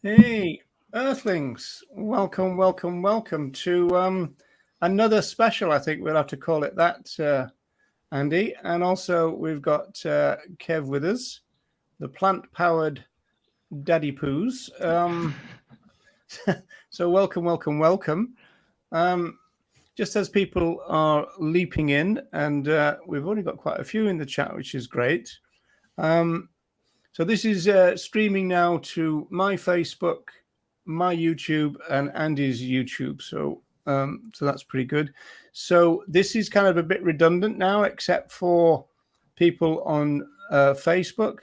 Hey, Earthlings! Welcome to another special. I think we'll have to call it that, Andy. And also, we've got Kev with us, the plant-powered Daddy Poos. So welcome. Um, just as people are leaping in, and we've only got quite a few in the chat, which is great. So this is streaming now to my Facebook, my YouTube, and Andy's YouTube. So that's pretty good. So this is kind of a bit redundant now, except for people on Facebook.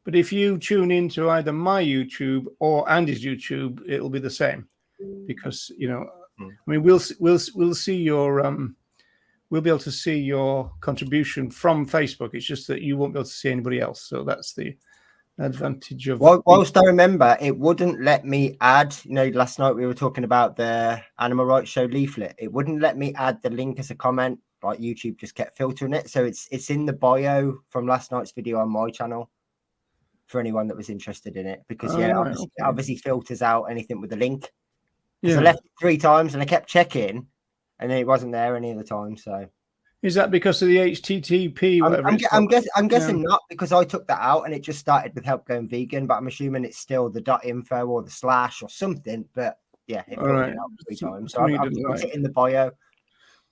But if you tune into either my YouTube or Andy's YouTube, it'll be the same, because I mean we'll see your we'll be able to see your contribution from Facebook. It's just that you won't be able to see anybody else. So that's the advantage of. Whilst I remember, it wouldn't let me add. Last night we were talking about the Animal Rights Show leaflet. It wouldn't let me add the link as a comment. Like YouTube just kept filtering it. So it's in the bio from last night's video on my channel for anyone that was interested in it. Because it obviously filters out anything with the link. Because I left it 3 times and I kept checking, and then it wasn't there any of the time. So is that because of the HTTP? I'm guessing not, because I took that out and it just started with help going vegan. But I'm assuming it's still the .info or the / or something. But yeah, it filtered it out 3 times. So I've put it in the bio.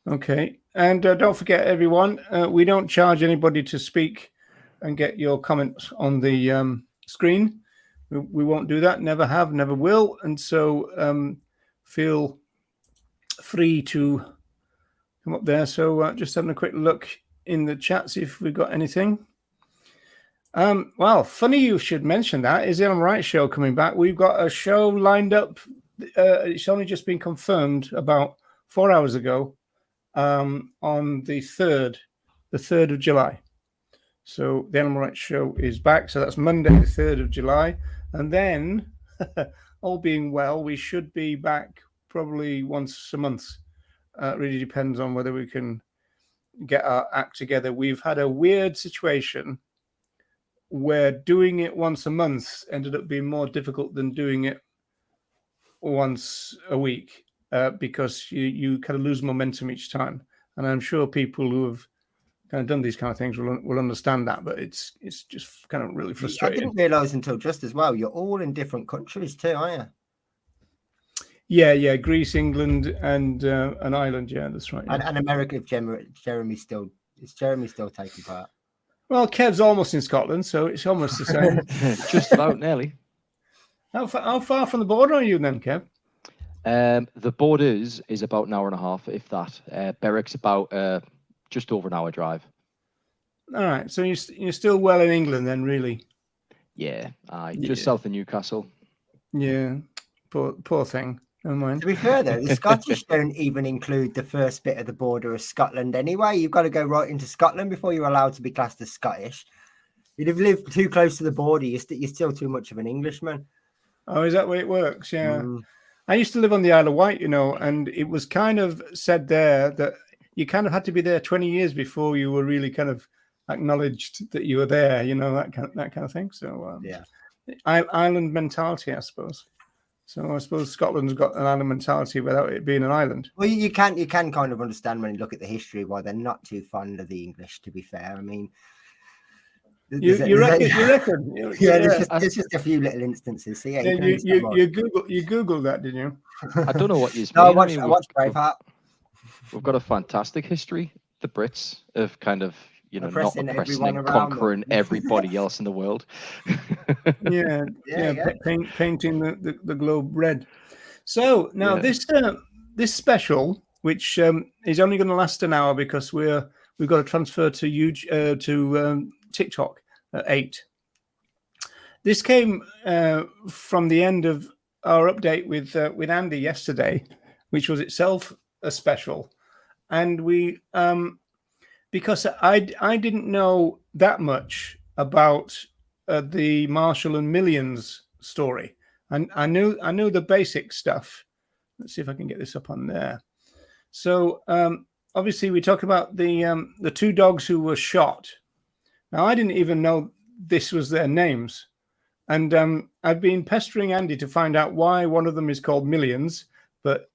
Okay, and don't forget, everyone, we don't charge anybody to speak and get your comments on the screen. We won't do that. Never have, never will. And so feel free to come up there. So just having a quick look in the chat, see if we've got anything. Well, funny you should mention that. Is the Animal Rights Show coming back? We've got a show lined up. It's only just been confirmed about 4 hours ago, on the 3rd of July. So the Animal Rights Show is back. So that's Monday, the 3rd of July. And then, all being well, we should be back probably once a month. Really depends on whether we can get our act together. We've had a weird situation where doing it once a month ended up being more difficult than doing it once a week, because you kind of lose momentum each time. And I'm sure people who have kind of done these kind of things will understand that, but it's just kind of really frustrating. I didn't realise until just as well, you're all in different countries too, aren't you? Yeah, Greece, England, and Ireland. Yeah, that's right. Yeah. And America, if Jeremy's still taking part. Well, Kev's almost in Scotland, so it's almost the same. Just about, nearly. How far from the border are you then, Kev? The border is about an hour and a half, if that. Berwick's about just over an hour drive. All right, so you're still well in England then, really? Yeah, just south of Newcastle. Yeah, poor thing. Never mind. To be fair, though, the Scottish don't even include the first bit of the border of Scotland anyway. You've got to go right into Scotland before you're allowed to be classed as Scottish. If you live too close to the border, you're still too much of an Englishman. Oh, is that the way it works? Yeah. I used to live on the Isle of Wight, and it was kind of said there that you kind of had to be there 20 years before you were really kind of acknowledged that you were there, that kind of thing. So yeah, island mentality, I suppose. So I suppose Scotland's got an island mentality without it being an island. Well, you can kind of understand when you look at the history why they're not too fond of the English, to be fair. I mean, you reckon? Yeah, there's just a few little instances. So yeah, you Googled that, didn't you? I don't know what you mean. No, I watched Braveheart. We've got a fantastic history. The Brits have kind of, not oppressing and conquering everybody else in the world. yeah. Painting the globe red. So now this special, which is only going to last an hour because we've got to transfer to TikTok at 8. This came from the end of our update with Andy yesterday, which was itself a special, and we. Because I didn't know that much about the Marshall and Millions story, and I knew the basic stuff. Let's see if I can get this up on there. So obviously we talk about the 2 dogs who were shot. Now I didn't even know this was their names. And I've been pestering Andy to find out why one of them is called Millions, but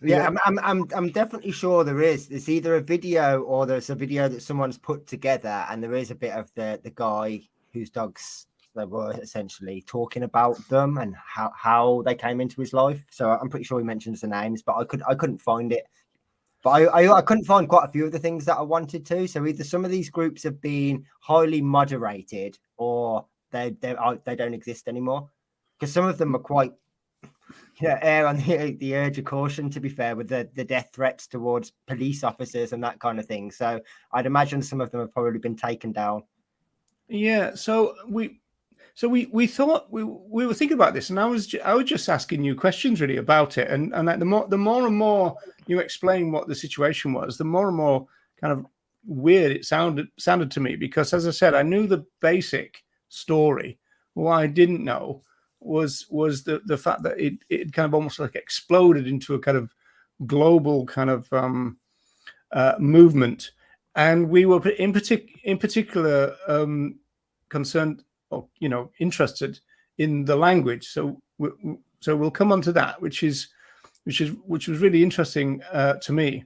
yeah, I'm definitely sure there is. It's either a video or there's a video that someone's put together, and there is a bit of the guy whose dogs they were essentially talking about them and how they came into his life. So I'm pretty sure he mentions the names, but I couldn't find it. But I couldn't find quite a few of the things that I wanted to. So either some of these groups have been highly moderated, or they don't exist anymore, because some of them are quite err on the urge of caution, to be fair, with the death threats towards police officers and that kind of thing. So I'd imagine some of them have probably been taken down. Yeah, so we thought we were thinking about this, and I was just asking you questions really about it, and like the more and more you explain what the situation was, the more and more kind of weird it sounded to me, because as I said, I knew the basic story. What I didn't know was the fact that it kind of almost like exploded into a kind of global kind of movement, and we were in particular concerned, or interested in the language. So we'll come on to that, which was really interesting to me.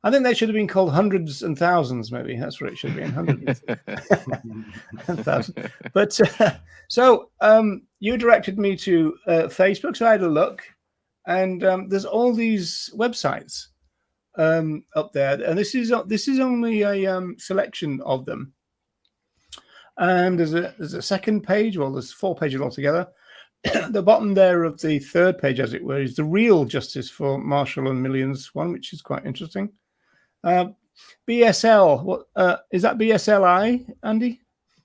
I think they should have been called Hundreds and Thousands, maybe. That's what it should have been, hundreds and thousands. But so you directed me to Facebook, so I had a look, and there's all these websites up there, and this is only a selection of them. And there's a second page. Well, there's 4 pages altogether. The bottom there of the third page, as it were, is the real justice for Marshall and Millions one, which is quite interesting. BSL, what is that? BSLI, Andy?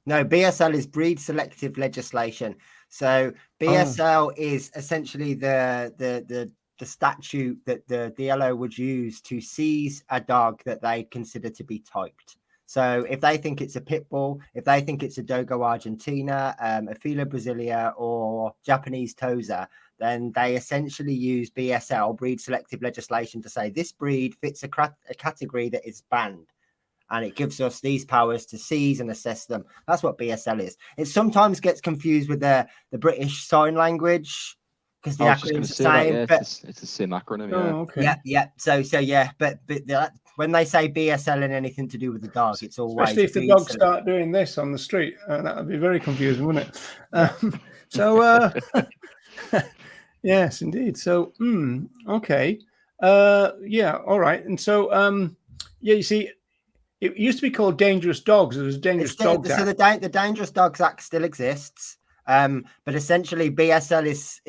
No, BSL is breed selective legislation. So BSL is essentially the statute that the DLO would use to seize a dog that they consider to be typed. So if they think it's a pit bull, if they think it's a Dogo Argentina, a Fila Brasilia, or Japanese Tosa, then they essentially use BSL, breed selective legislation, to say this breed fits a category that is banned. And it gives us these powers to seize and assess them. That's what BSL is. It sometimes gets confused with the British Sign Language, because the acronym's the same. It's the same acronym. Yeah. Oh, okay. Yeah. So yeah, but when they say BSL and anything to do with the dog, it's always, especially if the dogs start doing this on the street, that would be very confusing, wouldn't it? Yes, indeed. So okay, yeah, all right. And so yeah, you see, it used to be called Dangerous Dogs. It was Dangerous Dogs Act. So the Dangerous Dogs Act still exists. But essentially BSL is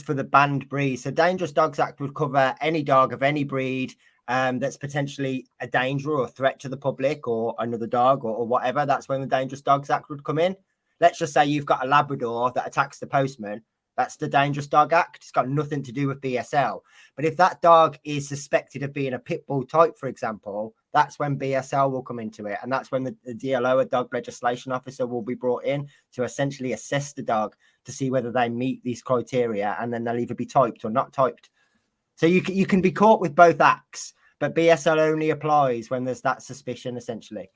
for the banned breed. So Dangerous Dogs Act would cover any dog of any breed that's potentially a danger or a threat to the public or another dog or whatever. That's when the Dangerous Dogs Act would come in. Let's just say you've got a Labrador that attacks the postman. That's the Dangerous Dog Act. It's got nothing to do with BSL. But if that dog is suspected of being a pit bull type, for example, that's when BSL will come into it. And that's when the DLO, a dog legislation officer, will be brought in to essentially assess the dog to see whether they meet these criteria. And then they'll either be typed or not typed. So you can be caught with both acts, but BSL only applies when there's that suspicion, essentially.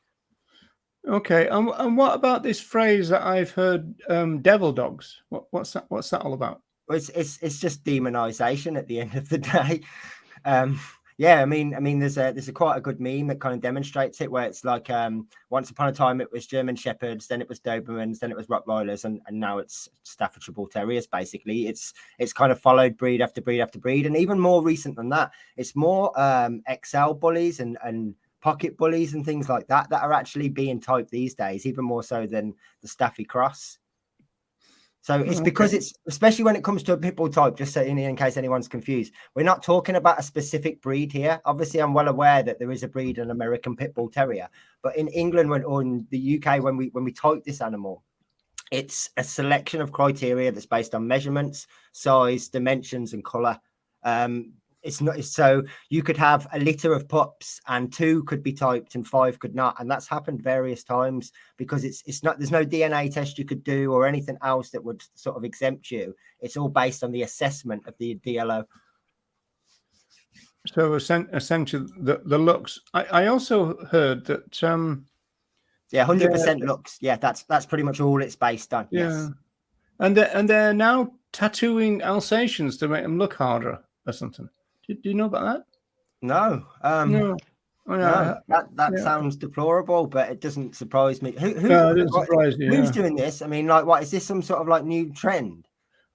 Okay, and what about this phrase that I've heard, devil dogs? What's that all about? Well, it's just demonization at the end of the day. Yeah, I mean, there's a quite a good meme that kind of demonstrates it, where it's like once upon a time it was German Shepherds, then it was Dobermans, then it was Rottweilers, and now it's Staffordshire Bull Terriers. Basically, it's kind of followed breed after breed after breed, and even more recent than that, it's more XL bullies and pocket bullies and things like that are actually being typed these days, even more so than the Staffy Cross. So it's because it's, especially when it comes to a pit bull type, just so in case anyone's confused, we're not talking about a specific breed here. Obviously, I'm well aware that there is a breed, an American Pit Bull Terrier, but in England or in the UK, when we type this animal, it's a selection of criteria that's based on measurements, size, dimensions, and colour. It's not so you could have a litter of pups and 2 could be typed and 5 could not, and that's happened various times because it's not, there's no DNA test you could do or anything else that would sort of exempt you. It's all based on the assessment of the DLO. So essentially the looks. I also heard that 100% looks. Yeah, that's pretty much all it's based on. Yeah. Yes. And they're now tattooing Alsatians to make them look harder or something. Do you know about that? No. No. No, that sounds deplorable, but it doesn't surprise me. No, it doesn't surprise you. Who's doing this? I mean, like, what is this? Some sort of like new trend?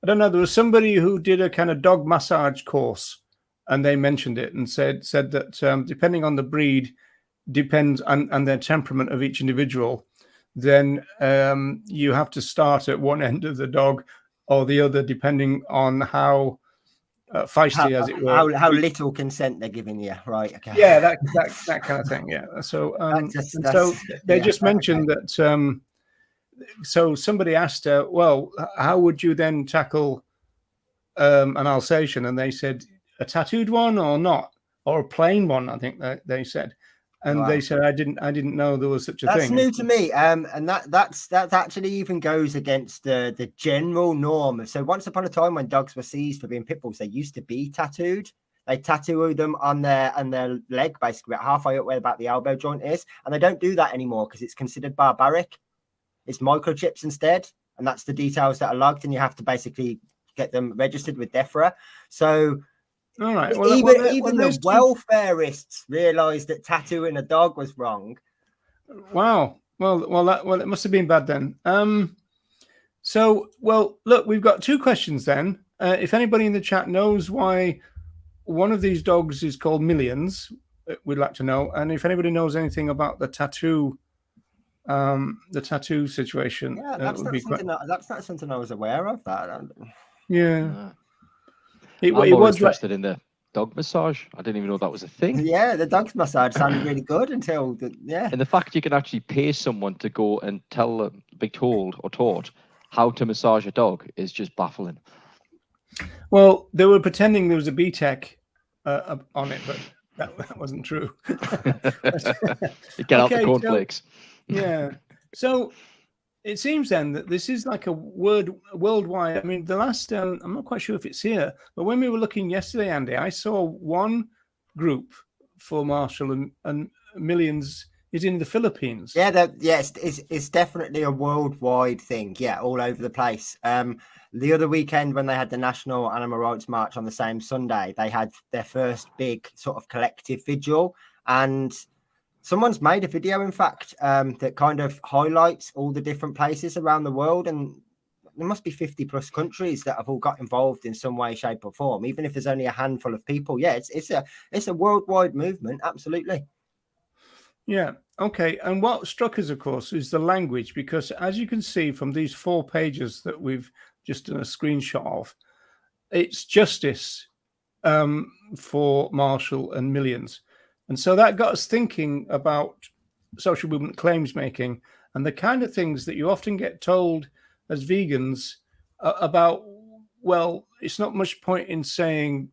I don't know. There was somebody who did a kind of dog massage course, and they mentioned it and said that depending on the breed, depends and their temperament of each individual, then you have to start at one end of the dog or the other, depending on how feisty, as it were. How little consent they're giving you, right? Okay. Yeah, that kind of thing. Yeah. So so they just mentioned that. So somebody asked her, well, how would you then tackle an Alsatian? And they said a tattooed one or not, or a plain one. I think they said. And they said, I didn't know there was such a thing. That's new to me. And that actually even goes against the general norm. So once upon a time, when dogs were seized for being pit bulls, they used to be tattooed. They tattoo them on their leg, basically about halfway up where about the elbow joint is. And they don't do that anymore because it's considered barbaric. It's microchips instead. And that's the details that are logged. And you have to basically get them registered with DEFRA. So all right. Well, even the welfareists realised that tattooing a dog was wrong. Wow. Well, it must have been bad then. So, look, we've got two questions then. If anybody in the chat knows why one of these dogs is called Millions, we'd like to know. And if anybody knows anything about the tattoo situation, yeah, that's not something I was aware of. That. Yeah. I'm more interested in the dog massage. I didn't even know that was a thing. Yeah, the dog massage sounded really good until And the fact you can actually pay someone to go and be told or taught how to massage a dog is just baffling. Well, they were pretending there was a BTEC on it, but that wasn't true. You get out the cornflakes. Yeah. So it seems then that this is like a worldwide. I mean, the last, I'm not quite sure if it's here, but when we were looking yesterday, Andy, I saw one group for Marshall and Millions is in the Philippines. Yeah, it's definitely a worldwide thing. Yeah, all over the place. The other weekend when they had the National Animal Rights March on the same Sunday, they had their first big sort of collective vigil, and someone's made a video, in fact, that kind of highlights all the different places around the world. And there must be 50 plus countries that have all got involved in some way, shape or form, even if there's only a handful of people. Yeah, it's a worldwide movement. Absolutely. Yeah. Okay. And what struck us, of course, is the language, because as you can see from these 4 pages that we've just done a screenshot of, it's justice for Marshall and Millions. And so that got us thinking about social movement claims making and the kind of things that you often get told as vegans about, well, it's not much point in saying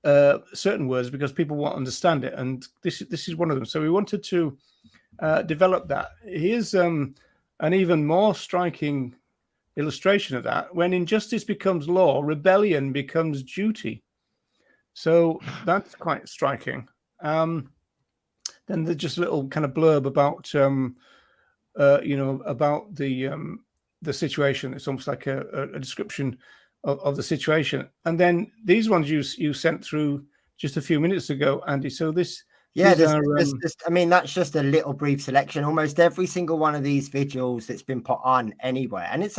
certain words because people won't understand it. And this is one of them. So we wanted to develop that. Here's an even more striking illustration of that. When injustice becomes law, rebellion becomes duty. So that's quite striking. Then there's just a little kind of blurb about about the situation. It's almost like a description of the situation. And then these ones you sent through just a few minutes ago, Andy. So this I mean, that's just a little brief selection. Almost every single one of these vigils that's been put on anywhere, and it's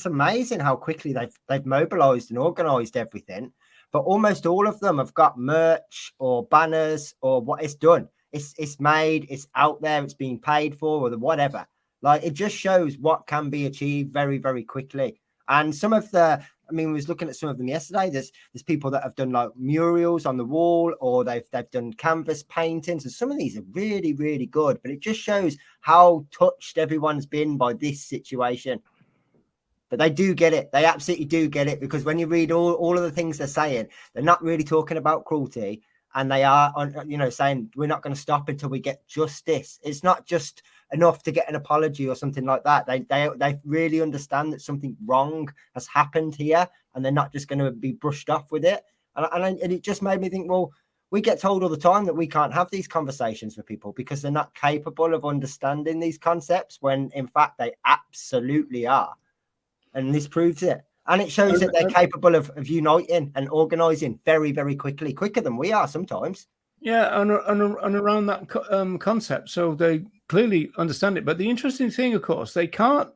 amazing how quickly they've mobilized and organized everything. But almost all of them have got merch or banners or what it's done. It's made, it's out there, it's being paid for or whatever. Like, it just shows what can be achieved very, very quickly. And some of we was looking at some of them yesterday. There's people that have done like murals on the wall, or they've done canvas paintings. And some of these are really, really good. But it just shows how touched everyone's been by this situation. But they do get it. They absolutely do get it, because when you read all of the things they're saying, they're not really talking about cruelty, and they are, saying we're not going to stop until we get justice. It's not just enough to get an apology or something like that. They really understand that something wrong has happened here, and they're not just going to be brushed off with it. And it just made me think, well, we get told all the time that we can't have these conversations with people because they're not capable of understanding these concepts, when in fact they absolutely are. and this proves it. And it shows that they're capable of uniting and organizing very, very quickly, quicker than we are sometimes. Yeah, and around that concept, so they clearly understand it. But the interesting thing, of course, they can't.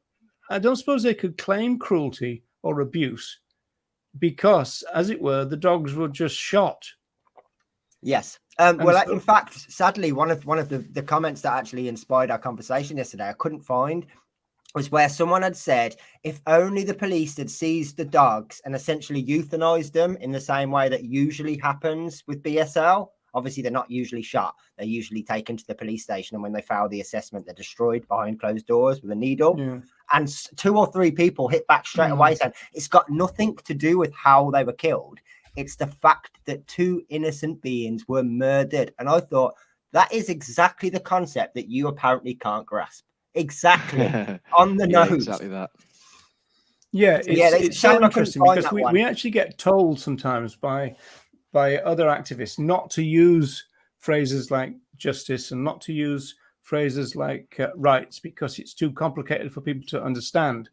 I don't suppose they could claim cruelty or abuse because, as it were, the dogs were just shot. Yes. Well, in fact, sadly, one of the comments that actually inspired our conversation yesterday, I couldn't find, was where someone had said, if only the police had seized the dogs and essentially euthanized them in the same way that usually happens with BSL. Obviously, they're not usually shot. They're usually taken to the police station, and when they fail the assessment, they're destroyed behind closed doors with a needle. Yeah. And 2 or 3 people hit back straight away saying it's got nothing to do with how they were killed. It's the fact that 2 innocent beings were murdered. And I thought that is exactly the concept that you apparently can't grasp. Exactly. On the nose. Exactly that. Yeah, it's so interesting because we actually get told sometimes by other activists not to use phrases like justice and not to use phrases like rights because it's too complicated for people to understand.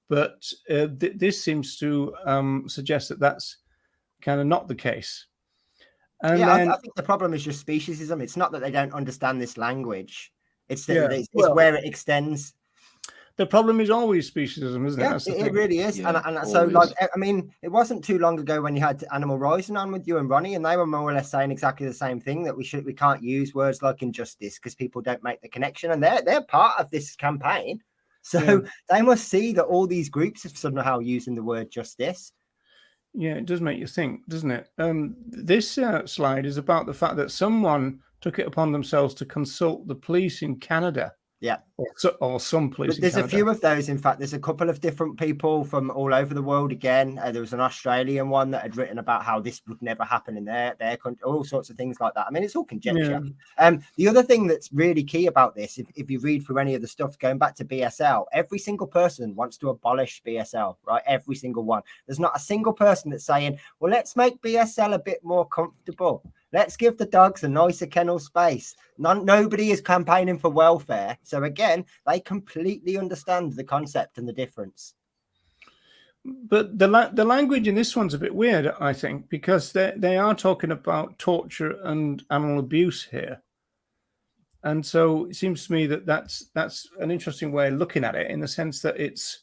But this seems to suggest that that's kind of not the case. And I think the problem is just speciesism. It's not that they don't understand this language. It's where it extends. The problem is always speciesism, isn't it? Yeah, it really is. Yeah, and so, like, I mean, it wasn't too long ago when you had Animal Rising on with you and Ronnie, and they were more or less saying exactly the same thing, that we can't use words like injustice because people don't make the connection, and they're part of this campaign. So they must see that all these groups are somehow using the word justice. Yeah, it does make you think, doesn't it? This slide is about the fact that someone took it upon themselves to consult the police in Canada. Yeah. Or some police. But there's a few of those. In fact, there's a couple of different people from all over the world again. There was an Australian one that had written about how this would never happen in their country, all sorts of things like that. I mean, it's all conjecture. Yeah. The other thing that's really key about this, if you read through any of the stuff going back to BSL, every single person wants to abolish BSL, right? Every single one. There's not a single person that's saying, well, let's make BSL a bit more comfortable. Let's give the dogs a nicer kennel space. Nobody is campaigning for welfare. So again, they completely understand the concept and the difference. But the language in this one's a bit weird, I think, because they are talking about torture and animal abuse here. And so it seems to me that that's an interesting way of looking at it, in the sense that it's,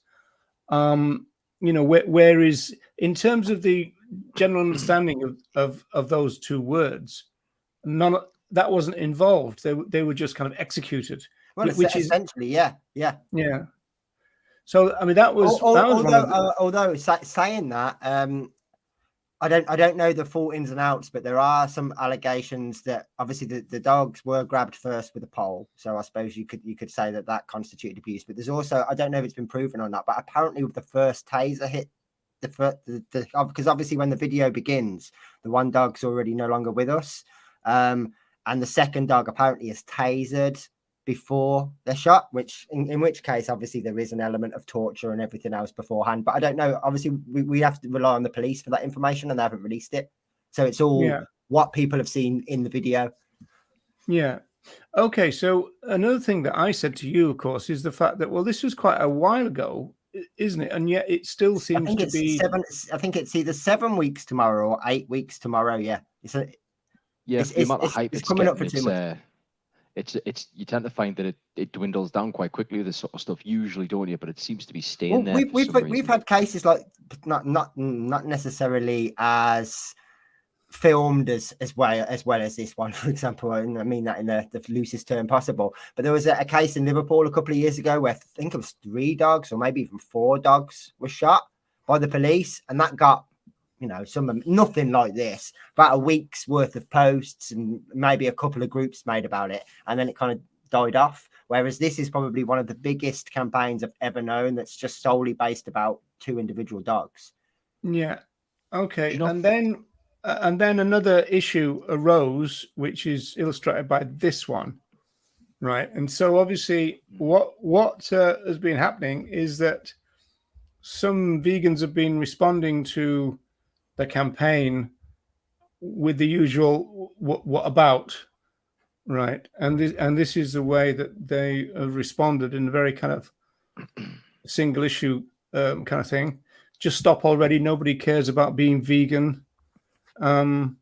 where is, in terms of the general understanding of those 2 words, that wasn't involved. They were just kind of executed. Well, which is essentially, yeah. So I mean, that was although saying that, I don't know the full ins and outs, but there are some allegations that obviously the dogs were grabbed first with a pole. So I suppose you could say that constituted abuse. But there's also, I don't know if it's been proven or not, but apparently with the first taser hit, because obviously when the video begins, the one dog's already no longer with us, and the second dog apparently is tasered before they're shot, which in which case obviously there is an element of torture and everything else beforehand. But I don't know, obviously we have to rely on the police for that information, and they haven't released it, so it's all what people have seen in the video. Okay, so another thing that I said to you, of course, is the fact that, well, this was quite a while ago, isn't it? And yet it still seems to be 7. I think it's either 7 weeks tomorrow or 8 weeks tomorrow. It's the amount of hype it's coming up for too much. It's you tend to find that it dwindles down quite quickly, this sort of stuff, usually, don't you? But it seems to be staying there. We've had cases like not necessarily as filmed as well as this one, for example, and I mean that in the loosest term possible. But there was a case in Liverpool a couple of years ago where I think it was 3 dogs or maybe even 4 dogs were shot by the police, and that got, nothing like this, about a week's worth of posts and maybe a couple of groups made about it, and then it kind of died off. Whereas this is probably one of the biggest campaigns I've ever known that's just solely based about 2 individual dogs. Yeah. Okay. And then another issue arose, which is illustrated by this one, right? And so obviously what has been happening is that some vegans have been responding to the campaign with the usual what about, right? And this is the way that they have responded, in a very kind of single issue kind of thing. Just stop already. Nobody cares about being vegan. And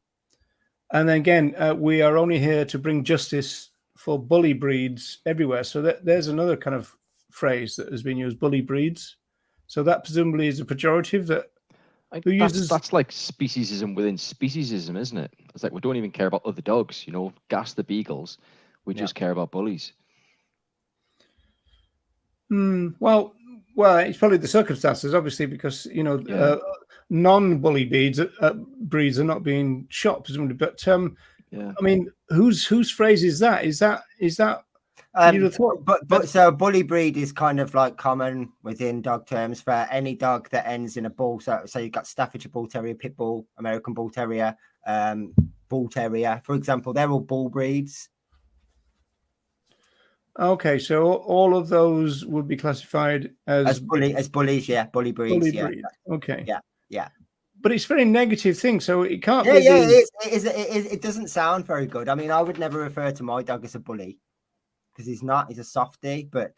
then again, we are only here to bring justice for bully breeds everywhere. So there's another kind of phrase that has been used, bully breeds. So that presumably is a pejorative that that's like speciesism within speciesism, isn't it? It's like we don't even care about other dogs, gas the beagles. We just care about bullies. Well, it's probably the circumstances, obviously, because non-bully breeds are not being shot, presumably. But I mean, whose phrase is that? Is that? But so a bully breed is kind of like common within dog terms for any dog that ends in a bull. So you've got Staffordshire Bull Terrier, Pit Bull, American Bull Terrier, Bull Terrier, for example. They're all bull breeds. Okay, so all of those would be classified as bullies, yeah, bully breeds. Breed. Okay, yeah. But it's a very negative thing, so it can't. It doesn't sound very good. I mean, I would never refer to my dog as a bully because he's not. He's a softie. But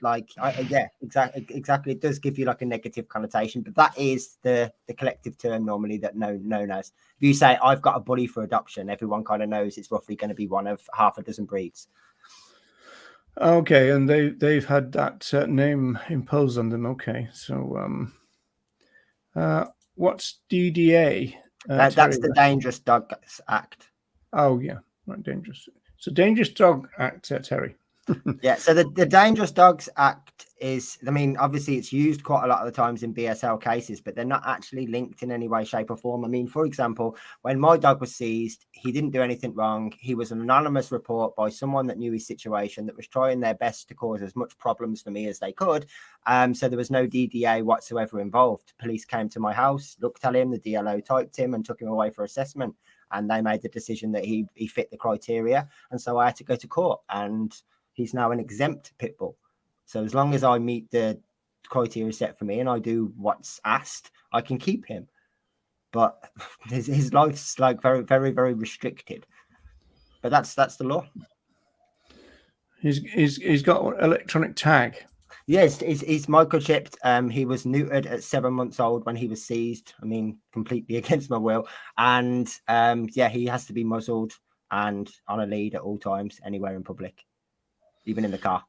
exactly. It does give you like a negative connotation. But that is the collective term normally that known as. If you say I've got a bully for adoption, everyone kind of knows it's roughly going to be one of half a dozen breeds. Okay, and they've had that name imposed on them. Okay, so what's DDA? That's the Dangerous Dogs Act. Oh yeah, right, dangerous. So Dangerous Dog Act, Terry. Yeah, so the Dangerous Dogs Act is, I mean, obviously it's used quite a lot of the times in BSL cases, but they're not actually linked in any way, shape or form. I mean, for example, when my dog was seized, he didn't do anything wrong. He was an anonymous report by someone that knew his situation, that was trying their best to cause as much problems for me as they could. So there was no DDA whatsoever involved. Police came to my house, looked at him, the DLO typed him and took him away for assessment. And they made the decision that he fit the criteria. And so I had to go to court, and he's now an exempt pit bull. So as long as I meet the criteria set for me and I do what's asked, I can keep him. But his life's like very, very, very restricted. But that's the law. He's got electronic tag. Yes, he's microchipped. He was neutered at 7 months old when he was seized. I mean, completely against my will. And he has to be muzzled and on a lead at all times, anywhere in public, even in the car.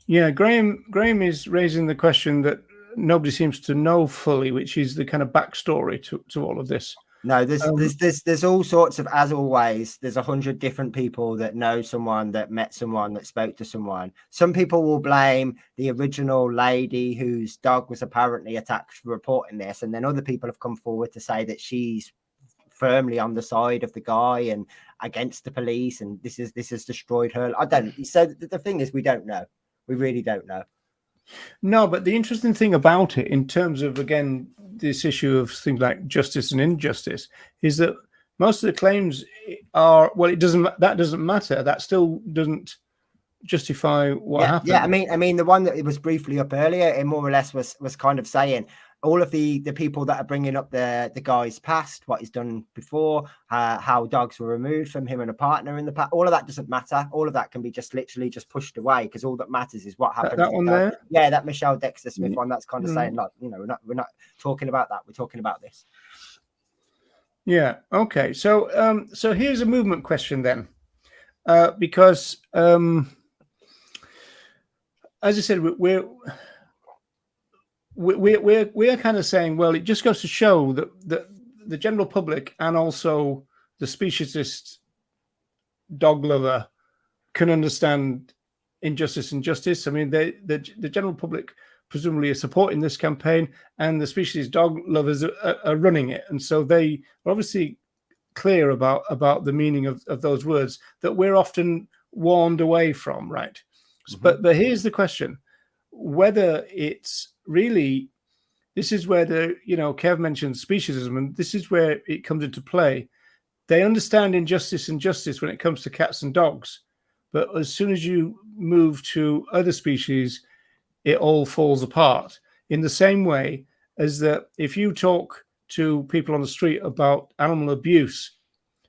Yeah, Graham is raising the question that nobody seems to know fully, which is the kind of backstory to all of this. No, there's all sorts of, as always, there's 100 different people that know someone, that met someone, that spoke to someone. Some people will blame the original lady whose dog was apparently attacked for reporting this, and then other people have come forward to say that she's firmly on the side of the guy and against the police, and this has destroyed her. I don't. So the thing is, we don't know. We really don't know. No, but the interesting thing about it, in terms of, again, this issue of things like justice and injustice, is that most of the claims are, well, that doesn't matter. That still doesn't justify what happened. Yeah, I mean, the one that it was briefly up earlier, it more or less was kind of saying all of the people that are bringing up the guy's past, what he's done before, how dogs were removed from him and a partner in the past, all of that doesn't matter. All of that can be just literally just pushed away, because all that matters is what happened. That one there? Yeah, that Michelle Dexter Smith one, that's kind of saying, like, we're not talking about that. We're talking about this. Yeah. Okay. So here's a movement question then, because as I said, we're kind of saying, well, it just goes to show that the general public and also the speciesist dog lover can understand injustice and justice. I mean, the general public presumably are supporting this campaign, and the speciesist dog lovers are running it, and so they are obviously clear about the meaning of those words that we're often warned away from, right? Mm-hmm. But here's the question: whether it's really, this is where Kev mentioned speciesism, and this is where it comes into play. They understand injustice and justice when it comes to cats and dogs, but as soon as you move to other species, it all falls apart. In the same way as that, if you talk to people on the street about animal abuse,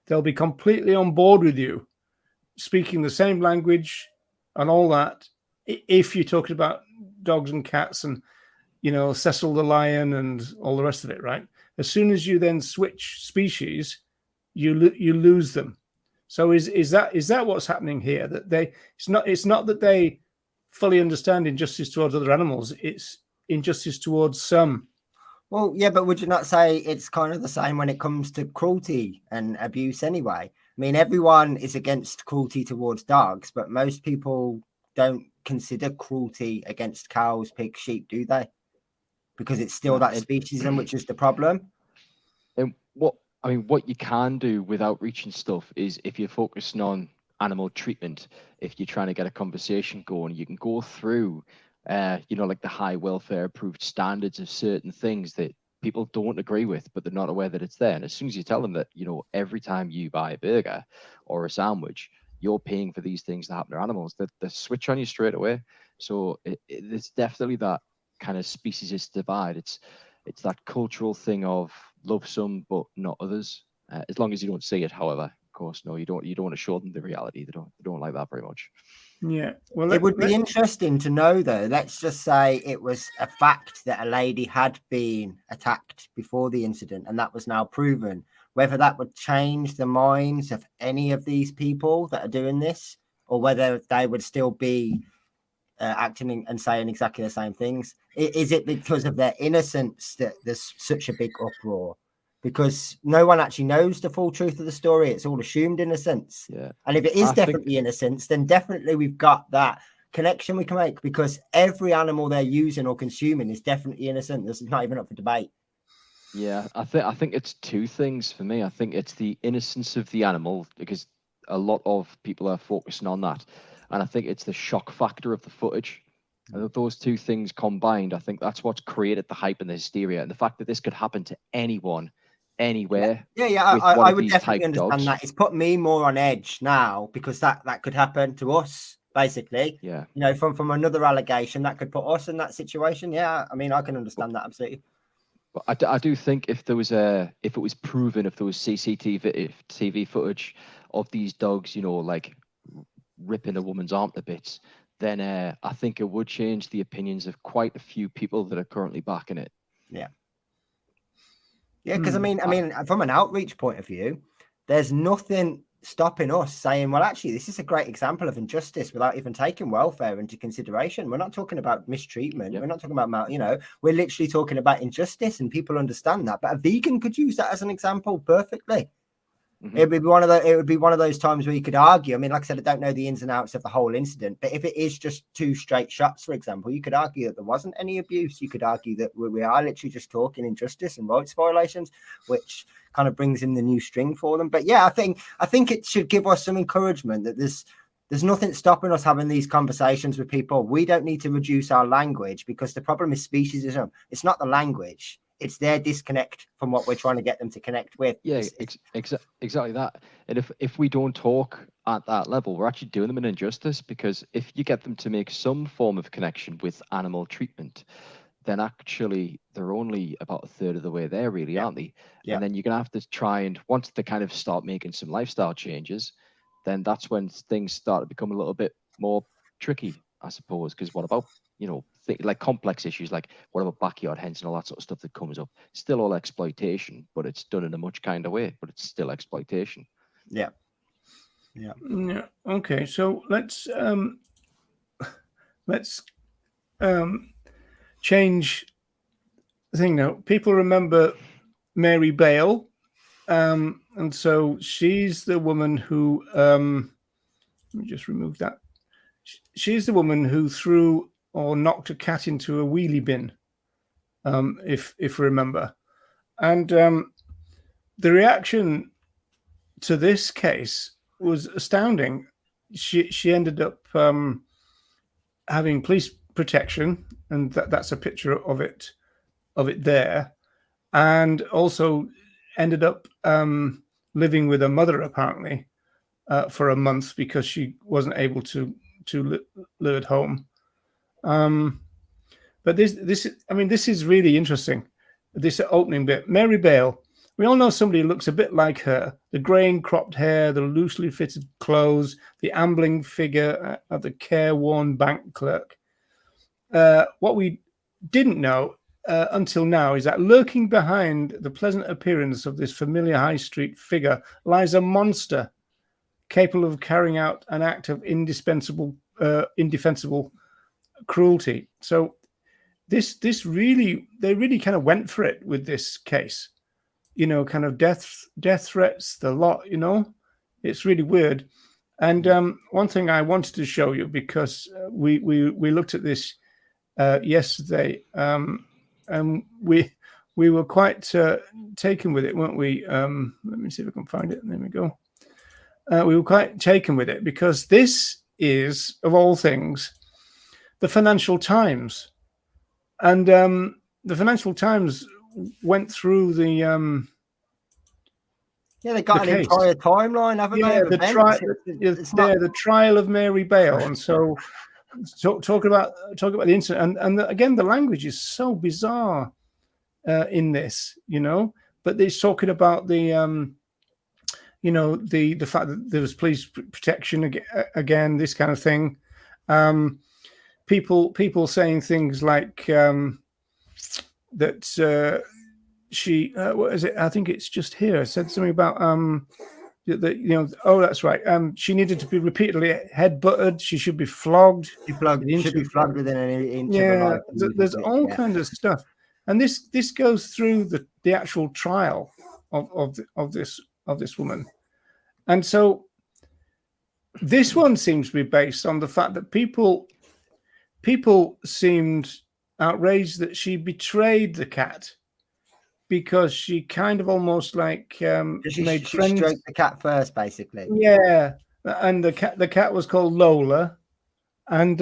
they'll be completely on board with you, speaking the same language and all that, if you're talking about dogs and cats and Cecil the lion and all the rest of it, right? As soon as you then switch species, you lose them. So is that what's happening here? That it's not that they fully understand injustice towards other animals; it's injustice towards some. Well, yeah, but would you not say it's kind of the same when it comes to cruelty and abuse anyway? I mean, everyone is against cruelty towards dogs, but most people don't consider cruelty against cows, pigs, sheep, do they? Because it's still that speciesism, which is the problem. And what you can do with outreach and stuff is, if you're focusing on animal treatment, if you're trying to get a conversation going, you can go through like the high welfare approved standards of certain things that people don't agree with, but they're not aware that it's there. And as soon as you tell them that, every time you buy a burger or a sandwich, you're paying for these things that happen to animals, that they switch on you straight away. So it's definitely that kind of speciesist divide. It's that cultural thing of love some but not others. As long as you don't see it, however, of course, no, you don't want to show them the reality. They don't like that very much. Yeah, well, it would be interesting to know, though. Let's just say it was a fact that a lady had been attacked before the incident, and that was now proven. Whether that would change the minds of any of these people that are doing this, or whether they would still be acting and saying exactly the same things. Is it because of their innocence that there's such a big uproar? Because no one actually knows the full truth of the story. It's all assumed innocence. Yeah. And if it is definitely innocence, then definitely we've got that connection we can make, because every animal they're using or consuming is definitely innocent. This is not even up for debate. Yeah, I think it's two things for me. I think it's the innocence of the animal, because a lot of people are focusing on that. And I think it's the shock factor of the footage. And those two things combined, I think that's what's created the hype and the hysteria. And the fact that this could happen to anyone, anywhere. Yeah. I would definitely understand that. It's put me more on edge now, because that could happen to us, basically. Yeah. From another allegation that could put us in that situation. Yeah, I mean, I can understand that absolutely. But I do think if it was proven, if there was CCTV footage of these dogs, like ripping a woman's arm to bits, then I think it would change the opinions of quite a few people that are currently backing it. Yeah, because I mean, from an outreach point of view, there's nothing stopping us saying, well, actually, this is a great example of injustice without even taking welfare into consideration. We're not talking about mistreatment. Yep. We're not talking about, we're literally talking about injustice, and people understand that. But a vegan could use that as an example perfectly. Mm-hmm. It would be one of those times where you could argue. I mean, like I said, I don't know the ins and outs of the whole incident, but if it is just two straight shots, for example, you could argue that there wasn't any abuse. You could argue that we are literally just talking injustice and rights violations, which kind of brings in the new string for them. But yeah, I think it should give us some encouragement that there's nothing stopping us having these conversations with people. We don't need to reduce our language, because the problem is speciesism. It's not the language. It's their disconnect from what we're trying to get them to connect with. Yeah, exactly that. And if we don't talk at that level, we're actually doing them an injustice, because if you get them to make some form of connection with animal treatment, then actually they're only about a third of the way there, really, aren't they? Yeah. And then you're going to have to try, and once they kind of start making some lifestyle changes, then that's when things start to become a little bit more tricky, I suppose. Because what about, like complex issues, like what about backyard hens and all that sort of stuff that comes up? Still all exploitation, but it's done in a much kinder way, but it's still exploitation. Yeah. Okay, so let's change the thing now. People remember Mary Bale, and so she's the woman who let me just remove that. She's the woman who threw or knocked a cat into a wheelie bin, if we remember. And the reaction to this case was astounding. She ended up having police protection, and that's a picture of it there, and also ended up living with her mother, apparently, for a month, because she wasn't able to live at home. But this is really interesting, this opening bit. Mary Bale, we all know somebody who looks a bit like her. The greying cropped hair, the loosely fitted clothes, the ambling figure of the careworn bank clerk. What we didn't know until now is that lurking behind the pleasant appearance of this familiar high street figure lies a monster capable of carrying out an act of indefensible cruelty. So they really kind of went for it with this case, kind of death threats, the lot, it's really weird. And one thing I wanted to show you, because we looked at this yesterday, and we were quite taken with it, weren't we? Let me see if I can find it. There we go. We were quite taken with it because this is, of all things, the Financial Times. And the Financial Times went through the they got an entire timeline, haven't they? The trial of Mary Bale. And so talk about the incident, and again, the language is so bizarre in this, but they're talking about the the fact that there was police protection again, this kind of thing. People saying things like that she what is it? I think it's just here. It said something about oh, that's right. She needed to be repeatedly head-butted. She should be flogged. She should be flogged within an inch of her life. There's all kinds of stuff, and this goes through the actual trial of this woman, and so this one seems to be based on the fact that people seemed outraged that she betrayed the cat, because she kind of almost like made friends. She stroked the cat first, basically. Yeah, and the cat was called Lola, and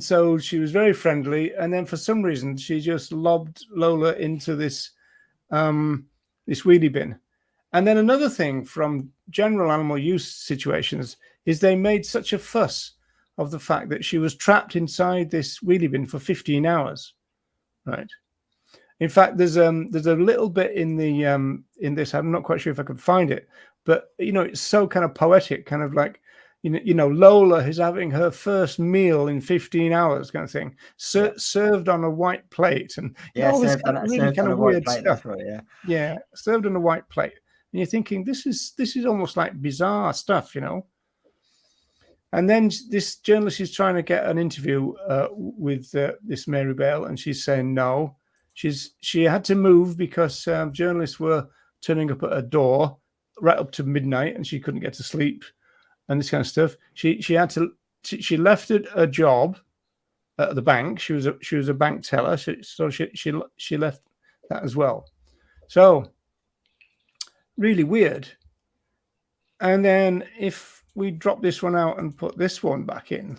so she was very friendly. And then for some reason, she just lobbed Lola into this wheelie bin. And then another thing from general animal use situations is they made such a fuss of the fact that she was trapped inside this wheelie bin for 15 hours, right? In fact, there's a little bit in the in this. I'm not quite sure if I could find it, but it's so kind of poetic, kind of like Lola is having her first meal in 15 hours, kind of thing, served on a white plate, and all this really kind of weird stuff. Right, yeah, served on a white plate, and you're thinking this is almost like bizarre stuff, And then this journalist is trying to get an interview with this Mary Bale, and she's saying no. She had to move because journalists were turning up at her door right up to midnight, and she couldn't get to sleep, and this kind of stuff. She left a job at the bank. She was a bank teller, so she left that as well. So really weird. And then if we drop this one out and put this one back in,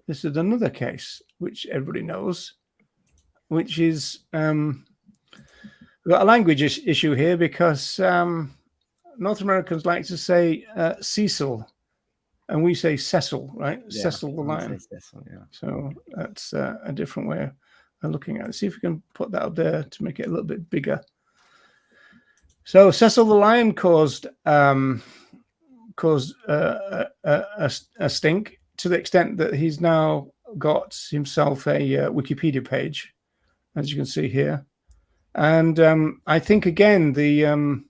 this is another case which everybody knows, which is we've got a language issue here, because North Americans like to say Cecil, and we say Cecil, right? Yeah, Cecil the lion. Cecil, yeah. So that's a different way of looking at it. See if we can put that up there to make it a little bit bigger. So Cecil the lion caused a stink, to the extent that he's now got himself a Wikipedia page, as you can see here. And I think again the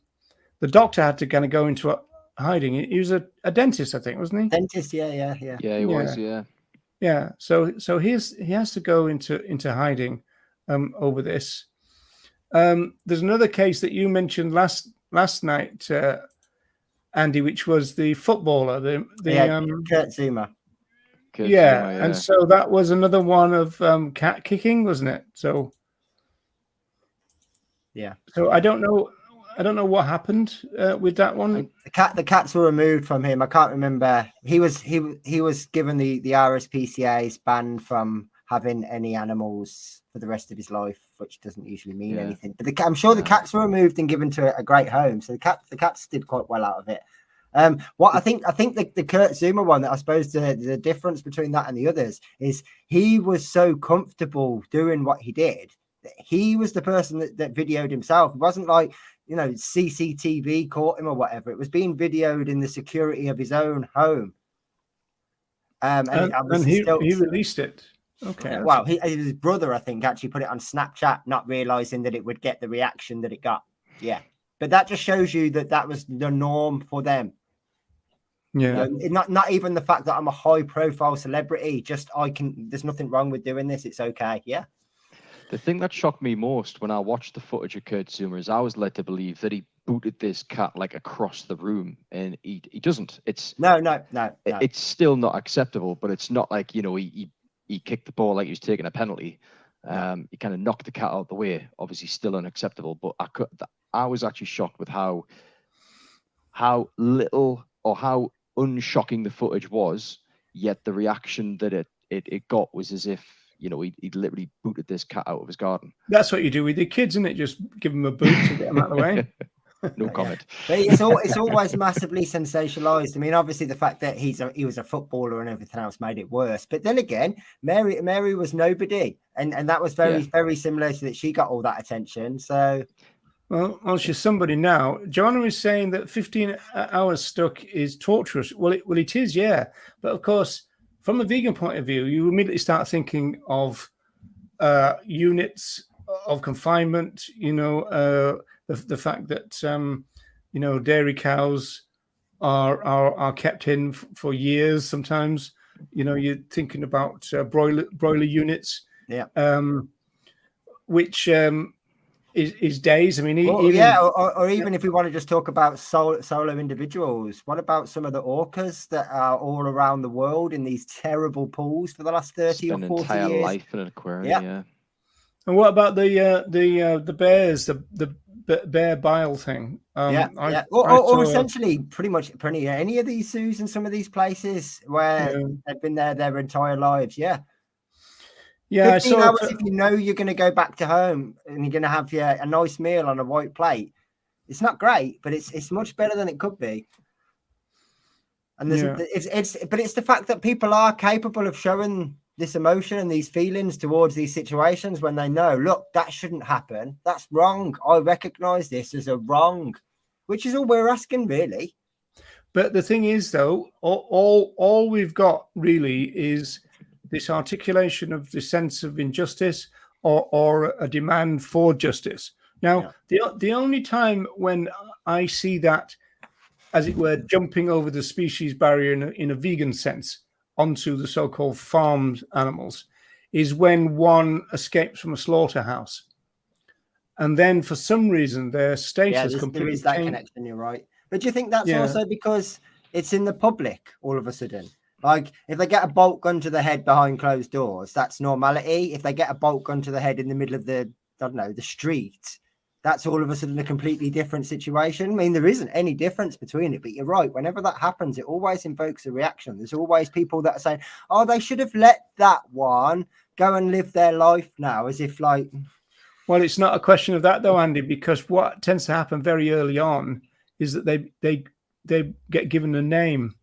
doctor had to kind of go into hiding. He was a dentist, I think, wasn't he? Dentist, yeah. Yeah, he was, yeah. Yeah. So he has to go into hiding over this. There's another case that you mentioned last night, Andy, which was the footballer, Kurt Zuma. Yeah, and so that was another one of cat kicking, wasn't it? So yeah. So I don't know what happened with that one. The cats were removed from him. I can't remember. He was given the RSPCA's ban from having any animals for the rest of his life, which doesn't usually mean anything. But I'm sure the cats were removed and given to a great home. So the cats did quite well out of it. What I think the Kurt Zuma one, that I suppose the difference between that and the others is he was so comfortable doing what he did. He was the person that videoed himself. It wasn't like, CCTV caught him or whatever. It was being videoed in the security of his own home. And he released it. Okay. Well, his brother, I think, actually put it on Snapchat, not realizing that it would get the reaction that it got. Yeah. But that just shows you that that was the norm for them. Yeah. Not even the fact that I'm a high profile celebrity, just there's nothing wrong with doing this. It's okay. Yeah. The thing that shocked me most when I watched the footage of Kurt Zuma is I was led to believe that he booted this cat like across the room, and he doesn't. It's no. It's still not acceptable, but it's not like, you know, he kicked the ball like he was taking a penalty. He kind of knocked the cat out of the way. Obviously, still unacceptable. But I was actually shocked with how little or how unshocking the footage was. Yet the reaction that it got was as if, you know, he'd literally booted this cat out of his garden. That's what you do with your kids, isn't it? Just give them a boot to get them out of the way. No comment. But it's always massively sensationalized. I mean, obviously the fact that he was a footballer and everything else made it worse. But then again, Mary was nobody, and that was very similar to that. She got all that attention. So, well, she's somebody now. Joanna is saying that 15 hours stuck is torturous. Well, it is, yeah. But of course, from a vegan point of view, you immediately start thinking of units of confinement. You know. The fact that you know, dairy cows are kept in for years. Sometimes, you know, you're thinking about broiler units, which is days. I mean, or even if we want to just talk about solo individuals, what about some of the orcas that are all around the world in these terrible pools for the last 30 or 40 years? Entire life in an aquarium, yeah. And what about the bears, the bear bile thing? Or essentially pretty much any of these zoos and some of these places where they've been there their entire lives. Yeah. 15 hours if you know you're going to go back to home and you're going to have a nice meal on a white plate. It's not great, but it's much better than it could be. And it's the fact that people are capable of showing this emotion and these feelings towards these situations when they know, look, that shouldn't happen. That's wrong. I recognize this as a wrong, which is all we're asking, really. But the thing is, though, all we've got really is this articulation of the sense of injustice or a demand for justice. Now, the only time when I see that, as it were, jumping over the species barrier in a vegan sense onto the so-called farmed animals is when one escapes from a slaughterhouse. And then for some reason their status completely there is that connection, you're right. But do you think that's also because it's in the public all of a sudden? Like if they get a bolt gun to the head behind closed doors, that's normality. If they get a bolt gun to the head in the middle of the street, that's all of a sudden a completely different situation. I mean, there isn't any difference between it, but you're right. Whenever that happens, it always invokes a reaction. There's always people that are saying, oh, they should have let that one go and live their life now, as if like... Well, it's not a question of that, though, Andy, because what tends to happen very early on is that they get given a name.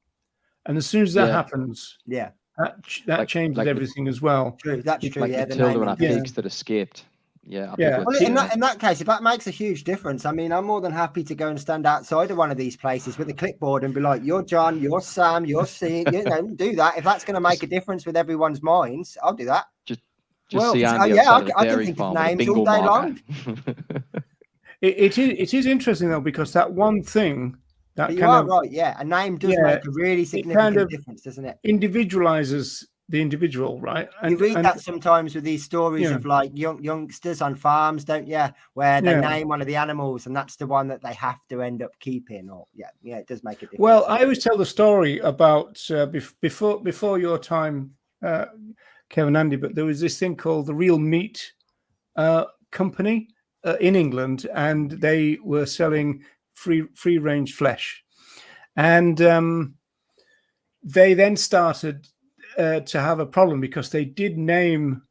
And as soon as that happens, that changes everything as well. True, that's true. Like the children and pigs that escaped. Well, in that case, if that makes a huge difference, I mean, I'm more than happy to go and stand outside of one of these places with a clipboard and be like, "You're John, you're Sam, you're C." You know, do that. If that's going to make a difference with everyone's minds, I'll do that. Just see Andy outside I a dairy can think farm of with a names all bingo day marker. long. It is interesting though, because that one thing that you are right. Yeah, a name does make a really significant difference, doesn't it? Individualizes the individual, right? And you read that sometimes with these stories of like youngsters on farms, don't you? Where they name one of the animals, and that's the one that they have to end up keeping. Or it does make a difference. Well, I always tell the story about before your time, Kevin, Andy, but there was this thing called the Real Meat Company in England, and they were selling free range flesh, and they then started to have a problem because they did name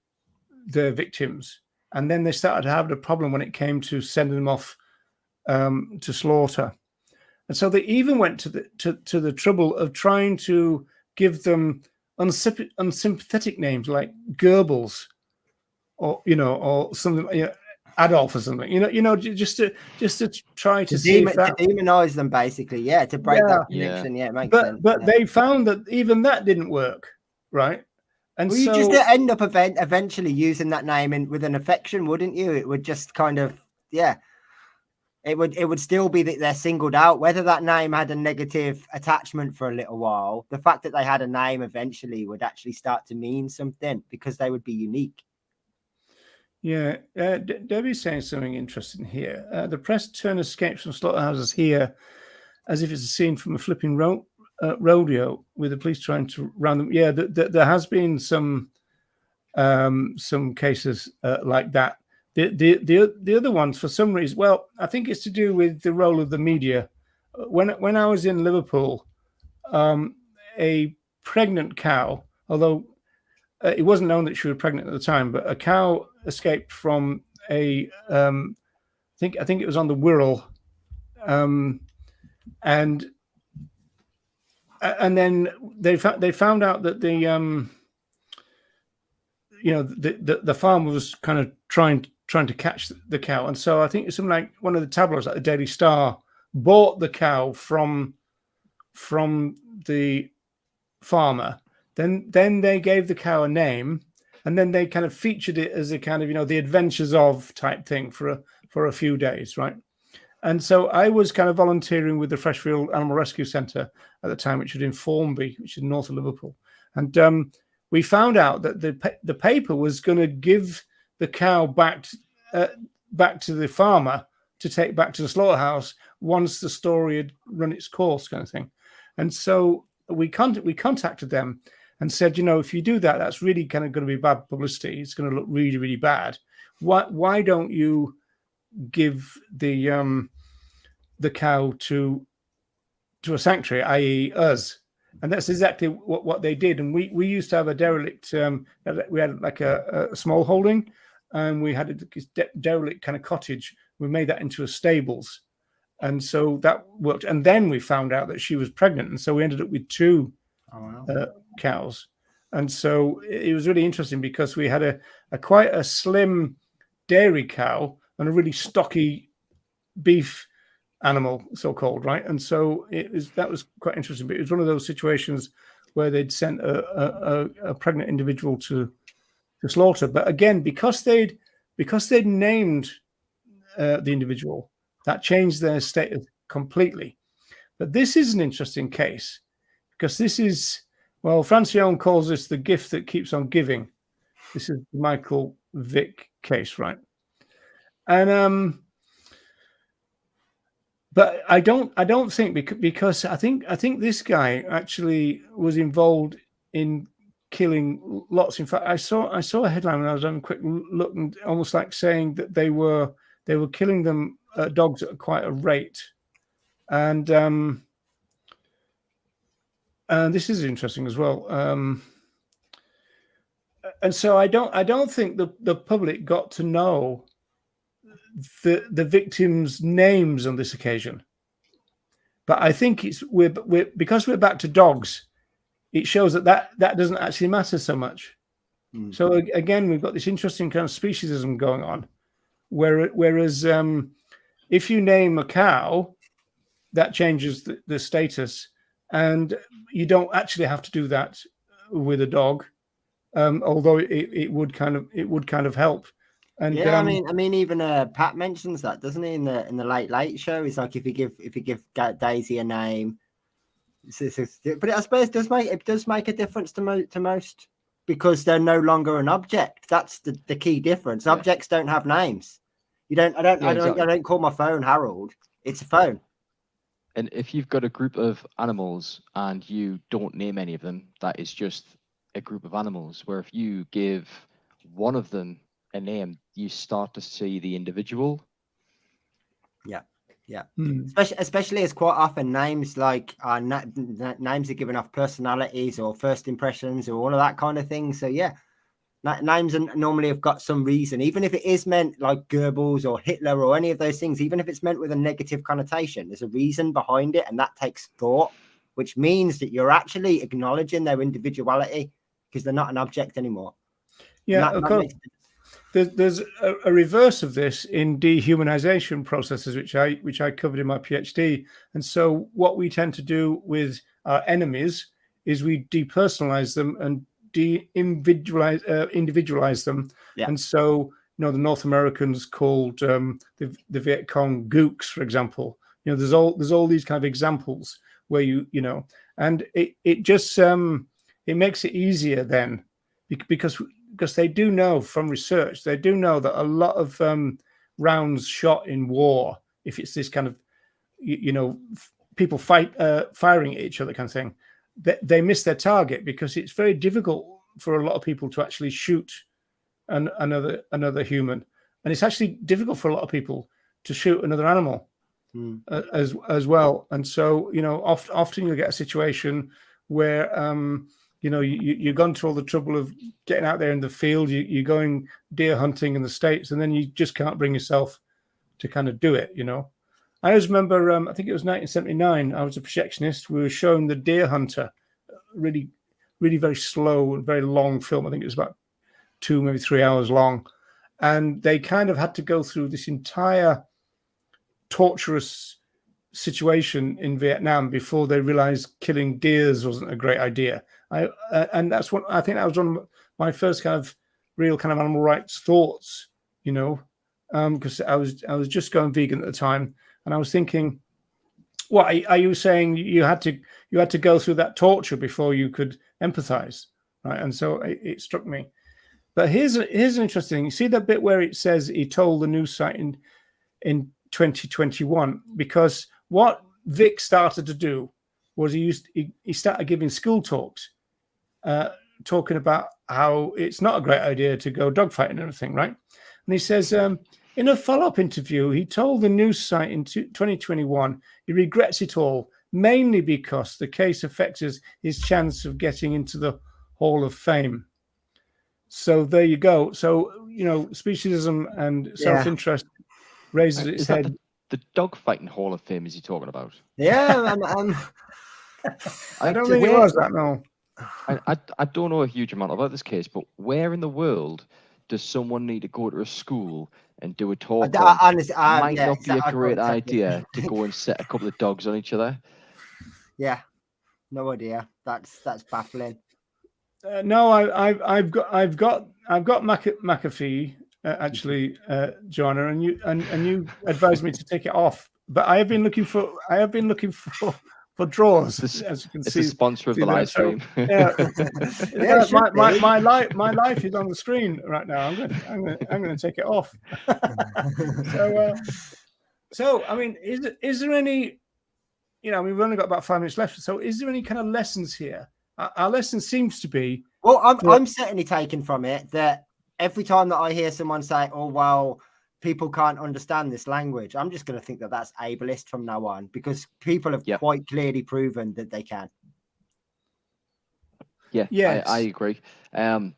the victims, and then they started to have a problem when it came to sending them off to slaughter. And so they even went to the trouble of trying to give them unsympathetic names like Goebbels, or something, Adolf or something, just to try to see if that... to demonize them, basically, to break that connection. It makes sense. But they found that even that didn't work, right? And Well, so you just end up eventually using that name with an affection, wouldn't you? It would just kind of, yeah. It would still be that they're singled out, whether that name had a negative attachment for a little while. The fact that they had a name eventually would actually start to mean something because they would be unique. Yeah, Debbie's saying something interesting here. The press turn escapes from slaughterhouses here as if it's a scene from a flipping rodeo with the police trying to round them. Yeah, there has been some cases like that. The other ones, for some reason, well, I think it's to do with the role of the media. When I was in Liverpool, a pregnant cow, although it wasn't known that she was pregnant at the time, but a cow escaped from I think it was on the Wirral, and then they found out that the farmer was kind of trying to catch the cow, and so I think it's something like one of the tabloids, like the Daily Star, bought the cow from the farmer. Then they gave the cow a name, and then they kind of featured it as a kind of the adventures of type thing for a few days, right? And so I was kind of volunteering with the Freshfield Animal Rescue Centre at the time, which was in Formby, which is north of Liverpool, and we found out that the paper was going to give the cow back to the farmer to take back to the slaughterhouse once the story had run its course, kind of thing. And so we contacted them and said, if you do that, that's really kind of going to be bad publicity. It's going to look really, really bad. Why don't you give the cow to a sanctuary, i.e. us? And that's exactly what they did. And we used to have a derelict. We had like a small holding, and we had a derelict kind of cottage. We made that into a stables, and so that worked. And then we found out that she was pregnant, and so we ended up with two cows. And so it was really interesting because we had a quite a slim dairy cow and a really stocky beef animal, so-called, right? And so that was quite interesting. But it was one of those situations where they'd sent a pregnant individual to slaughter. But again, because they'd named the individual, that changed their status completely. But this is an interesting case because this is, well, Francione calls this the gift that keeps on giving. This is the Michael Vick case, right? And but I don't think because I think this guy actually was involved in killing lots. In fact, I saw a headline when I was having a quick look, and almost like saying that they were killing them dogs at quite a rate, and this is interesting as well. And so I don't think the public got to know the victims' names on this occasion, but I think we're because we're back to dogs. It shows that doesn't actually matter so much. So again, we've got this interesting kind of speciesism going on, whereas if you name a cow, that changes the status, and you don't actually have to do that with a dog, although it would kind of help. And yeah, I mean, even Pat mentions that, doesn't he, in the Late Show? It's like if you give Daisy a name, but I suppose it does make a difference to most because they're no longer an object. That's the key difference. Objects don't have names. I don't call my phone Harold. It's a phone. And if you've got a group of animals and you don't name any of them, that is just a group of animals. Where if you give one of them a name, you start to see the individual. Yeah. Especially as quite often names like names are given off personalities or first impressions or all of that kind of thing. So yeah, names normally have got some reason, even if it is meant like Goebbels or Hitler or any of those things. Even if it's meant with a negative connotation, there's a reason behind it, and that takes thought, which means that you're actually acknowledging their individuality because they're not an object anymore. Yeah, of course. There's a reverse of this in dehumanization processes, which I covered in my PhD. And so what we tend to do with our enemies is we depersonalize them and individualize them. Yeah. And so, the North Americans called the Viet Cong gooks, for example. There's all these kind of examples where and it just it makes it easier then because they do know from research, they do know that a lot of rounds shot in war, if it's this kind of people firing at each other kind of thing, they miss their target because it's very difficult for a lot of people to actually shoot another human, and it's actually difficult for a lot of people to shoot another animal as well. And so often you'll get a situation where you've gone to all the trouble of getting out there in the field, you're going deer hunting in the States, and then you just can't bring yourself to kind of do it. I always remember, I think it was 1979, I was a projectionist. We were showing The Deer Hunter, really, really very slow and very long film. I think it was about 2, maybe 3 hours long. And they kind of had to go through this entire torturous situation in Vietnam before they realized killing deers wasn't a great idea. And that's what I think that was one of my first kind of real kind of animal rights thoughts, because I was just going vegan at the time. And I was thinking, what are you saying? You had to go through that torture before you could empathize, right? And so it struck me. But here's an interesting thing. You see that bit where it says he told the news site in 2021, because what Vic started to do was he started giving school talks, talking about how it's not a great idea to go dogfighting and everything, right? And he says, in a follow-up interview, he told the news site in 2021 he regrets it all, mainly because the case affects his chance of getting into the Hall of Fame. So there you go. So, speciesism and self-interest raises its head. The dogfighting Hall of Fame is he talking about? Yeah, I don't think it was that, no. I don't know a huge amount about this case, but where in the world does someone need to go to a school and do a talk? Might not be a great idea to go and set a couple of dogs on each other. Yeah, no idea. That's baffling. No, I've got McAfee actually, Joanna, and you advised me to take it off. But I have been looking for drawers. As you can see, it's a sponsor of the live stream. Yeah, my life is on the screen right now. I'm going to take it off. So I mean, is there any? We've only got about 5 minutes left. So is there any kind of lessons here? Our lesson seems to be. Well, I'm certainly taken from it that every time that I hear someone say, "Oh well, people can't understand this language," I'm just going to think that that's ableist from now on, because people have quite clearly proven that they can. Yeah, yes. I agree. I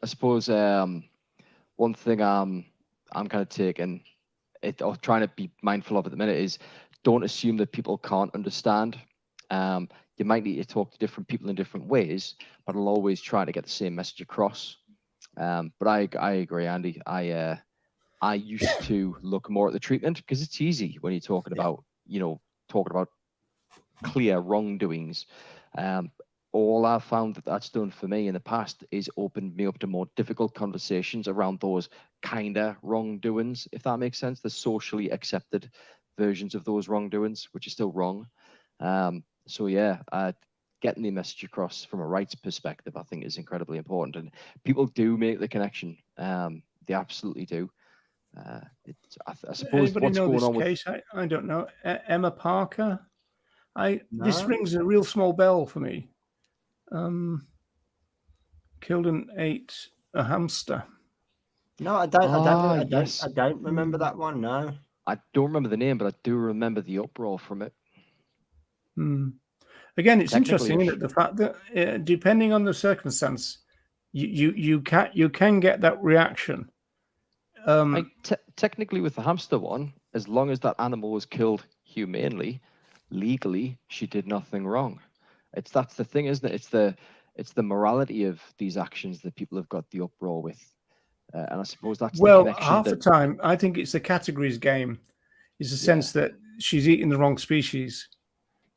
suppose one thing I'm kind of taking it or trying to be mindful of at the minute is don't assume that people can't understand. You might need to talk to different people in different ways, but I'll always try to get the same message across. But I agree, Andy. I used to look more at the treatment because it's easy when you're talking about, clear wrongdoings. All I've found that's done for me in the past is opened me up to more difficult conversations around those kind of wrongdoings, if that makes sense, the socially accepted versions of those wrongdoings, which is still wrong. So yeah, getting the message across from a rights perspective, I think, is incredibly important. And people do make the connection. They absolutely do. I suppose anybody what's know going this on case? I don't know. Emma Parker. No. This rings a real small bell for me. Killed and ate a hamster. No, I don't remember that one. No, I don't remember the name, but I do remember the uproar from it. Again, it's interesting, isn't it? The fact that depending on the circumstance, you can get that reaction. Technically, with the hamster one, as long as that animal was killed humanely, legally, she did nothing wrong. That's the thing, isn't it? It's the morality of these actions that people have got the uproar with, and I suppose that's half the time I think it's the categories game. Is the sense that she's eating the wrong species.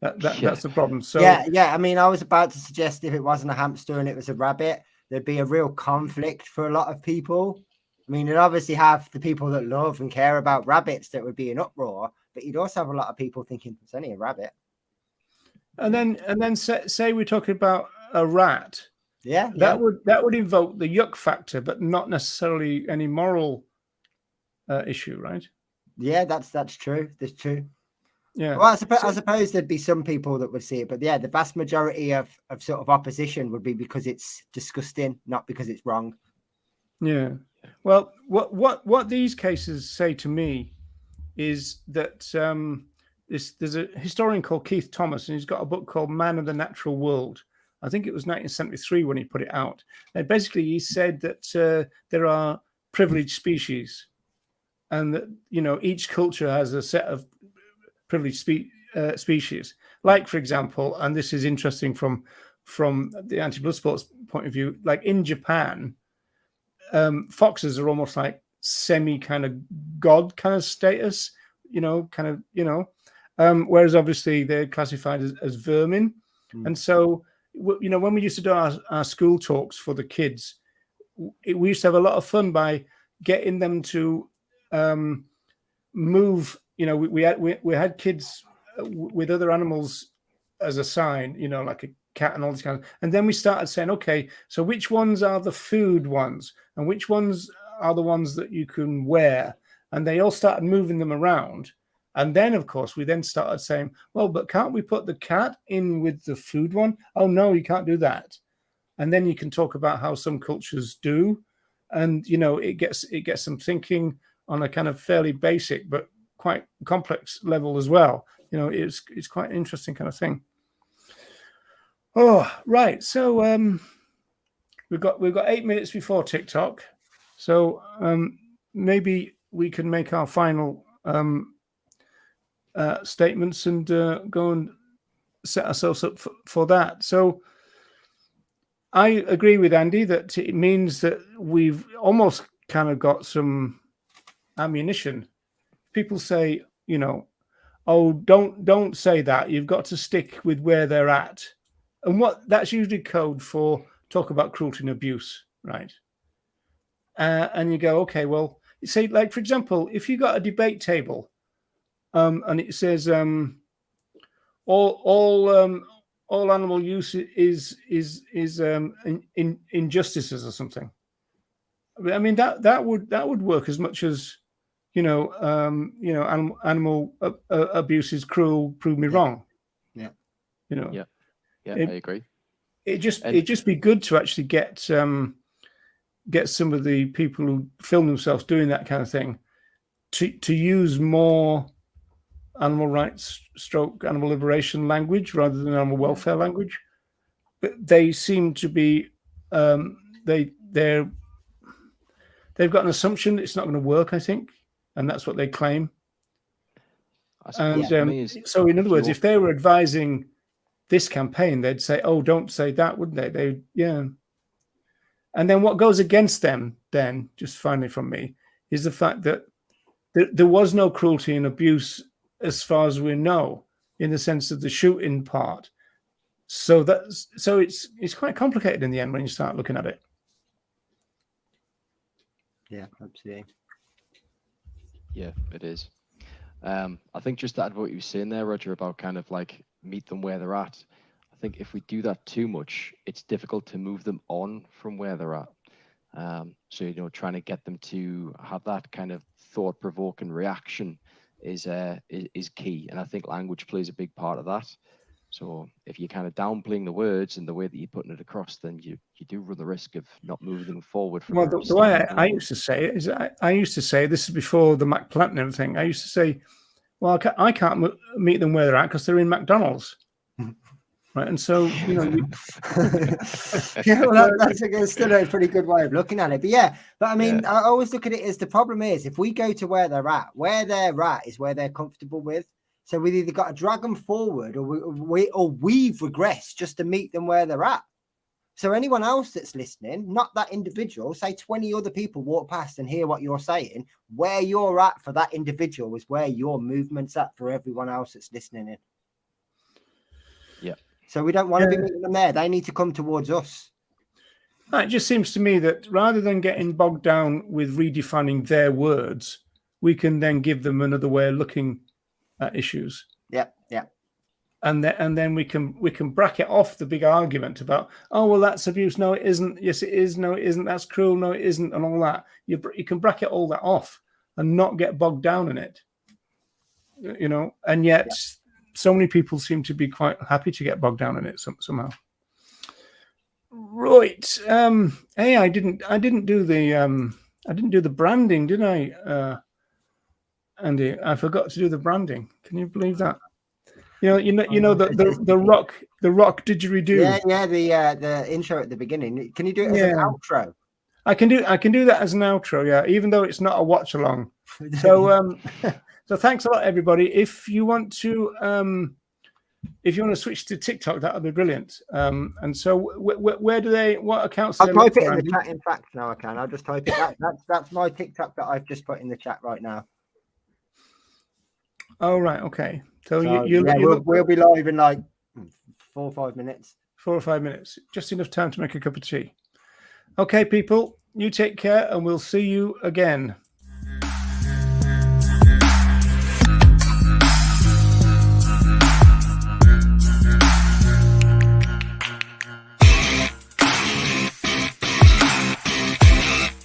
That's the problem. So yeah. I mean, I was about to suggest if it wasn't a hamster and it was a rabbit, there'd be a real conflict for a lot of people. I mean, you'd obviously have the people that love and care about rabbits that would be in uproar, but you'd also have a lot of people thinking it's only a rabbit. And then say we're talking about a rat. Yeah, that would invoke the yuck factor, but not necessarily any moral issue, right? Yeah, that's true. That's true. Yeah. Well, I suppose there'd be some people that would see it, but yeah, the vast majority of sort of opposition would be because it's disgusting, not because it's wrong. Yeah. Well, what these cases say to me is that there's a historian called Keith Thomas, and he's got a book called Man of the Natural World. I think it was 1973 when he put it out. And basically, he said that there are privileged species, and that each culture has a set of privileged species. Like, for example, and this is interesting from the anti-blood sports point of view, like in Japan, foxes are almost like semi kind of god kind of status, whereas obviously they're classified as vermin. And so, when we used to do our school talks for the kids, we used to have a lot of fun by getting them to move. We had kids with other animals as a sign, like a cat and all this kind of. And then we started saying, okay, so which ones are the food ones, and which ones are the ones that you can wear? And they all started moving them around. And then, of course, we then started saying, well, but can't we put the cat in with the food one? Oh, no, you can't do that. And then you can talk about how some cultures do. And, it gets them thinking on a kind of fairly basic but quite complex level as well. It's quite an interesting kind of thing. Oh, right. So we've got 8 minutes before TikTok. So maybe we can make our final statements and go and set ourselves up for that. So I agree with Andy that it means that we've almost kind of got some ammunition. People say, oh, don't say that. You've got to stick with where they're at. And that's usually code for talk about cruelty and abuse, right? And you go, okay, well, say, like, for example, if you got a debate table, and it says all animal use is injustices or something. I mean that would work as much as animal abuse is cruel. Prove me wrong. Yeah. Yeah, I agree. It'd just be good to actually get some of the people who film themselves doing that kind of thing to use more animal rights / animal liberation language rather than animal welfare language. But they seem to be they've got an assumption it's not going to work, I think, and that's what they claim. And so in other words, if they were advising this campaign, they'd say, oh, don't say that, wouldn't they? And then what goes against them then, just finally from me, is the fact that there was no cruelty and abuse as far as we know, in the sense of the shooting part. So it's quite complicated in the end when you start looking at it. Yeah, absolutely. Yeah, it is. I think just to add what you were saying there, Roger, about kind of like meet them where they're at. I think if we do that too much, it's difficult to move them on from where they're at. So trying to get them to have that kind of thought-provoking reaction is key, and I think language plays a big part of that. So if you're kind of downplaying the words and the way that you're putting it across, then you do run the risk of not moving them forward. Well, the way I used to say it is, I used to say, this is before the Mac Platinum thing, I used to say, well, I can't meet them where they're at because they're in McDonald's. Right, and so yeah, well, that's still a pretty good way of looking at it. But I mean, I always look at it as the problem is if we go to where they're at is where they're comfortable with. So we've either got to drag them forward, or we've regressed just to meet them where they're at. So anyone else that's listening, not that individual, say 20 other people walk past and hear what you're saying. Where you're at for that individual is where your movement's at for everyone else that's listening in. Yeah. So we don't want to be meeting them there. They need to come towards us. It just seems to me that rather than getting bogged down with redefining their words, we can then give them another way of looking at issues. Yeah. And then we can bracket off the big argument about, oh well, that's abuse. No, it isn't. Yes, it is. No, it isn't. That's cruel. No, it isn't. And all that. You can bracket all that off and not get bogged down in it. And yet so many people seem to be quite happy to get bogged down in it somehow. Right. Hey, I didn't do the branding, did I? Andy, I forgot to do the branding. Can you believe that? The rock didgeridoo. Yeah. The intro at the beginning. Can you do it as an outro? I can do that as an outro. Yeah, even though it's not a watch along. So so thanks a lot, everybody. If you want to switch to TikTok, that would be brilliant. And so what accounts? I'll type it in the chat. In fact, now I can. I'll just type it. That's my TikTok that I've just put in the chat right now. Oh right, okay. So we'll be live in like 4 or 5 minutes. 4 or 5 minutes, just enough time to make a cup of tea. Okay, people, you take care, and we'll see you again.